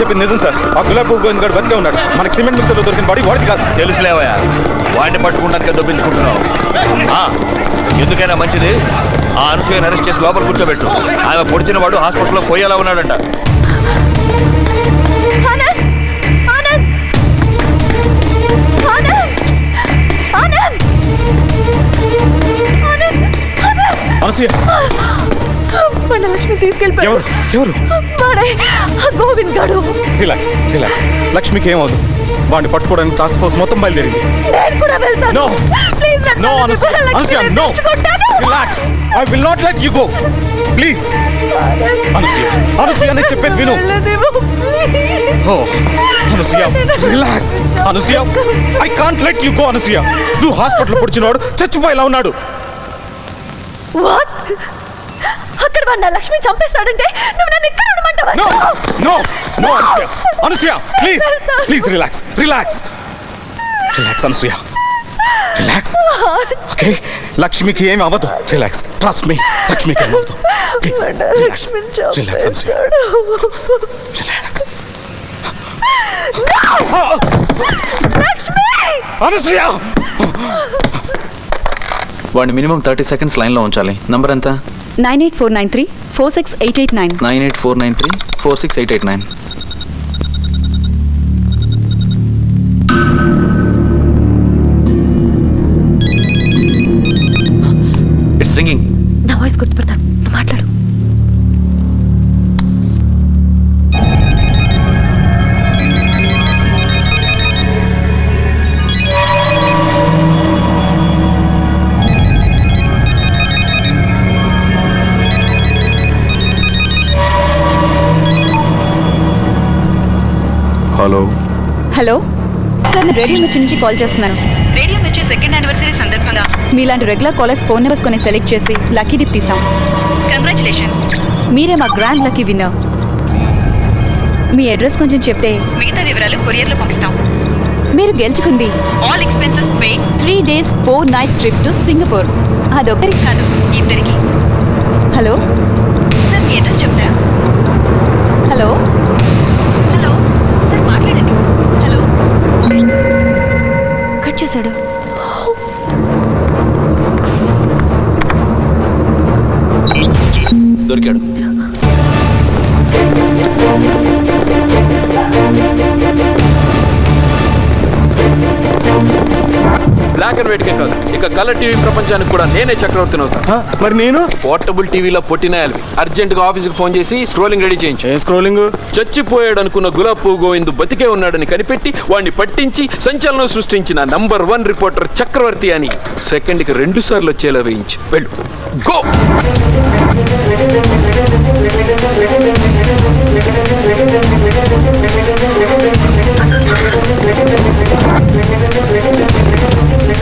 చెప్పింది నిజం సార్. ఆ గులాబీ గోవింద్ గారు బతికే ఉన్నాడు. మనకి సిమెంట్ మిక్సర్లో దొరికిన బాడీ వాడికి కాదు. తెలుసులేవయ్యా, వాడిని పట్టుకోవడానికి దొప్పించుకుంటున్నావు. ఎందుకైనా మంచిది ఆ అనసూయని అరెస్ట్ చేసి లోపల కూర్చోబెట్టు. ఆమె పొడిచిన వాడు హాస్పిటల్లో పోయేలా ఉన్నాడంట. అనసూయ, లక్ష్మి తీసుకెళ్ళిపోయారు. ఎవరు? గోవింద్ గారు. Relax relax. లక్ష్మికి ఏమవుదు. వాడిని పట్టుకోవడానికి టాస్క్ ఫోర్స్ మొత్తం బయలుదేరింది. No. No, Anusya, no. Relax. I will not let you go. Please. Anusya, నేను చెప్పేది విను. Oh, Anusya, relax. Anusya, I can't let you go, Anusya. నువ్వు హాస్పిటల్ పొడిచినవాడు చచ్చిపోయేలా ఉన్నాడు. What? అక్కడ వాడు లక్ష్మి చంపేస్తాడంటే నువ్వు నన్ను ఇక్కడ ఉండమంటావా? No, no, no, Anusya. Anusya, please, please relax, relax. Relax, Anusya. Relax. Okay, లక్ష్మికి ఏమి అవ్వదు. Relax, trust me. లక్ష్మికి ఏమి అవ్వదు. Please relax. Relax Anasuya. Relax. Lakshmi! Anasuya! వాడిని మినిమం 30 seconds లైన్లో ఉంచాలి. నంబర్ ఎంత? 98493 46889. 98493 46889. It's ringing. నా వాయిస్ గుర్తుపడతాను. నువ్వు మాట్లాడు. హలో. హలో సార్, నేను రేడియో మిర్చి నుంచి కాల్ చేస్తున్నాను. రేడియో మిర్చి 2nd యానివర్సరీ సందర్భంగా మీలాంటి రెగ్యులర్ కాలర్స్ ఫోన్ నెంబర్స్ కొని సెలెక్ట్ చేసి లక్కీ డిప్ తీసాం. కంగ్రాచులేషన్, మీరే మా గ్రాండ్ లక్కీ విన్నర్. మీ అడ్రస్ కొంచెం చెప్తే మిగతా వివరాలు కొరియర్లో పంపిస్తాం. మీరు గెలుచుకుంది all expenses pay 3 days 4 nights trip to Singapore. అదొక్కరికి కాదు, ఇద్దరికి. హలో సార్, మీ అడ్రస్ చెప్తారా? హలో హలో సార్, మాట్లాడండి. హలో. కట్ చేశాడు. దొరికాడు. బ్లాక్ అండ్ వైట్ కే కాదు, ఇక కలర్ టీవీ ప్రపంచానికి కూడా నేనే చక్రవర్తిని అవుతాను. మరి నేను పోర్టబుల్ టీవీలో పొట్టినాయాలి. అర్జెంట్ గా ఆఫీస్కి ఫోన్ చేసి స్క్రోలింగ్ రెడీ చేయించు. స్క్రోలింగ్. చచ్చిపోయాడు అనుకున్న గులాబ్ పువ్వు గోవింద్ బతికే ఉన్నాడని కనిపెట్టి వాడిని పట్టించి సంచలనం సృష్టించిన నంబర్ 1 రిపోర్టర్ చక్రవర్తి అని సెకండ్కి 2 సార్లు వచ్చేలా వేయించు. వెళ్ళు, గో.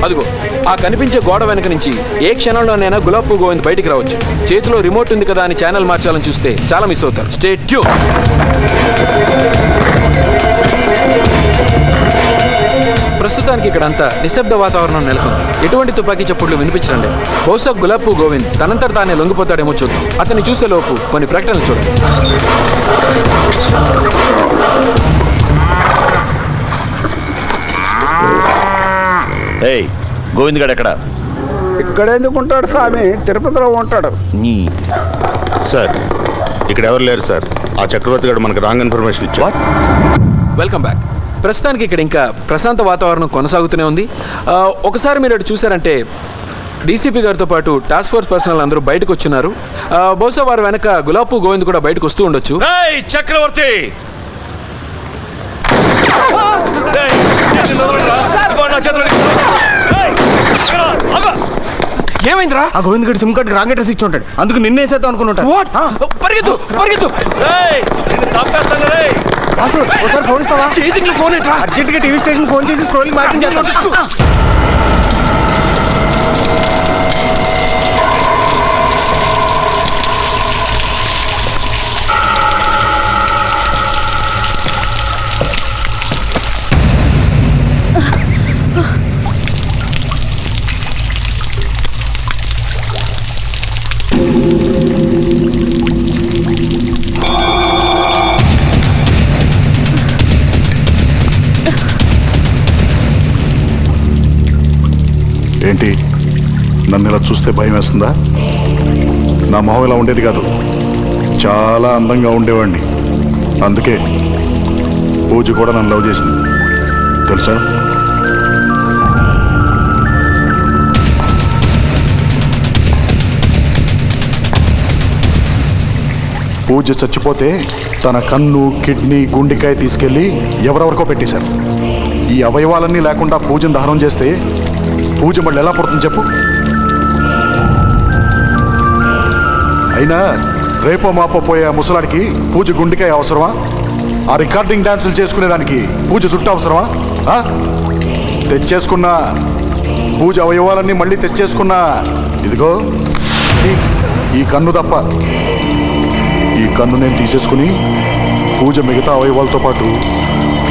అదిగో ఆ కనిపించే గోడ వెనక నుంచి ఏ క్షణంలోనైనా గులాబ్ పువ్వు గోవింద్ బయటికి రావచ్చు. చేతిలో రిమోట్ ఉంది కదా అని ఛానల్ మార్చాలని చూస్తే చాలా మిస్ అవుతారు. Stay tune. ప్రస్తుతానికి ఇక్కడ అంతా నిశ్శబ్ద వాతావరణం నెలకొంది. ఎటువంటి తుపాకీ చప్పుళ్ళు వినిపించడం లేదు. బహుశా గులాబ్ పువ్వు గోవింద్ తనంతట తానే లొంగిపోతాడేమో చూద్దాం. అతన్ని చూసేలోపు కొన్ని ప్రకటనలు చూడండి. ఏయ్, గోవింద్ గారు ఎక్కడ? ఇక్కడ ఎందుకుంటాడు స్వామి? తిరుపతిలో ఉంటాడు. సార్, ఇక్కడ ఎవరు లేరు సార్. ఆ చక్రవర్తి గారు మనకు రాంగ్ ఇన్ఫర్మేషన్ ఇచ్చాడు. Welcome back. ప్రస్తుతానికి ఇక్కడ ఇంకా ప్రశాంత వాతావరణం కొనసాగుతూనే ఉంది. ఒకసారి మీరు అటు చూసారంటే డీసీపీ గారితో పాటు టాస్క్ ఫోర్స్ పర్సనల్ అందరూ బయటకు వచ్చున్నారు. బహుశా వారు వెనక గులాబ్ పువ్వు గోవింద్ కూడా బయటకు వస్తూ ఉండొచ్చు. చక్రవర్తి, ఏమైందిరా? ఆ గోవింద్ గడి సిమ్ కార్డు రాంగ్ అడ్రస్ ఇచ్చి ఉంటాడు. అందుకు నిన్నేసేద్దాం అనుకుంటాడు. పరిగెత్తు పరిగెత్తు. ఒకసారి ఫోన్ ఇస్తావా? చేసింగ్ ఫోన్ ఏంట్రా? అర్జెంట్ గా టీవీ స్టేషన్ ఫోన్ చేసి స్క్రోలింగ్ మార్కింగ్ చేద్దాం. ఏంటి నన్ను ఇలా చూస్తే భయం వేస్తుందా? నా మొహం ఇలా ఉండేది కాదు, చాలా అందంగా ఉండేవాడిని. అందుకే పూజ కూడా నన్ను లవ్ చేసింది తెలుసా? పూజ చచ్చిపోతే తన కన్ను, కిడ్నీ, గుండెకాయ తీసుకెళ్ళి ఎవరెవరికో పెట్టేశారు. ఈ అవయవాలన్నీ లేకుండా పూజను దహనం చేస్తే పూజ మళ్ళీ ఎలా పుడుతుంది చెప్పు? అయినా రేపో మాపో పోయే ఆ ముసలాడికి పూజ గుండెకాయ అవసరమా? ఆ రికార్డింగ్ డాన్సులు చేసుకునేదానికి పూజ చుట్టూ అవసరమా? తెచ్చేసుకున్న పూజ అవయవాలన్నీ మళ్ళీ తెచ్చేసుకున్న ఇదిగో ఈ కన్ను తప్ప, ఈ కన్ను నేను తీసేసుకుని పూజ మిగతా అవయవాలతో పాటు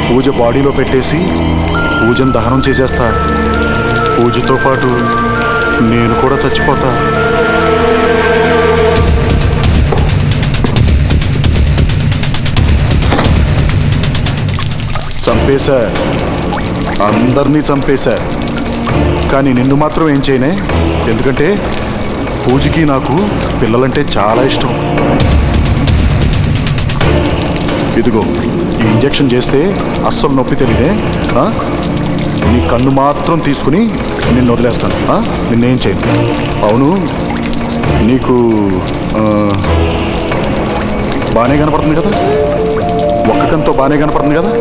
పూజ బాడీలో పెట్టేసి పూజను దహనం చేసేస్తా. పూజతో పాటు నేను కూడా చచ్చిపోతా. చంపేశా, అందరినీ చంపేశా, కానీ నిన్ను మాత్రం ఏం చేయనే. ఎందుకంటే పూజకి నాకు పిల్లలంటే చాలా ఇష్టం. ఇదిగో ఈ ఇంజెక్షన్ చేస్తే అస్సలు నొప్పి తెలియదే. నీ కన్ను మాత్రం తీసుకుని నిన్ను వదిలేస్తాను, నిన్నేం చేయను. అవును, నీకు బాగానే కనపడుతుంది కదా? ఒక్క కన్నుతో బాగానే కనపడుతుంది కదా?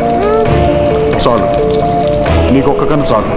చాలు, నీకు ఒక్క కన్ను చాలు.